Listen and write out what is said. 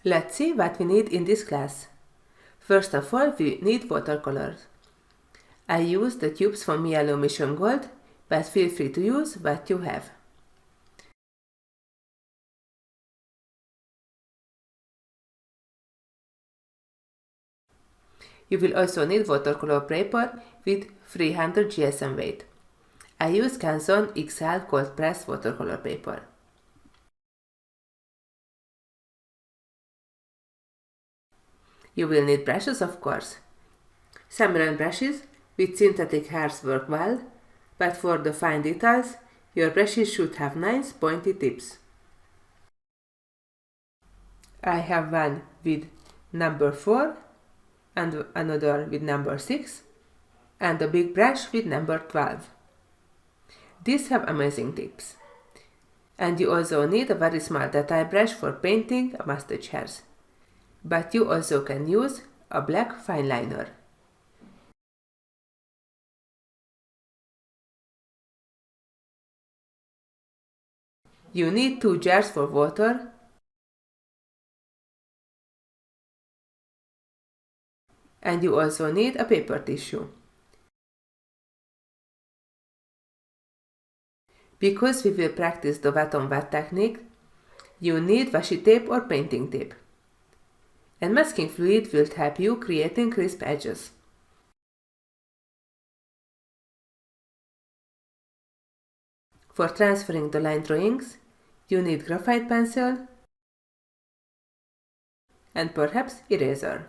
Let's see what we need in this class. First of all, we need watercolors. I use the tubes from Mijello Mission Gold, but feel free to use what you have. You will also need watercolor paper with 300 GSM weight. I use Canson XL cold press watercolor paper. You will need brushes, of course. Some round brushes with synthetic hairs work well, but for the fine details, your brushes should have nice pointy tips. I have one with number 4 and another with number 6 and a big brush with number 12. These have amazing tips. And you also need a very small detail brush for painting mustache hairs. But you also can use a black fine liner. You need 2 jars for water and you also need a paper tissue. Because we will practice the wet on wet technique, you need washi tape or painting tape. And masking fluid will help you creating crisp edges. For transferring the line drawings, you need graphite pencil and perhaps eraser.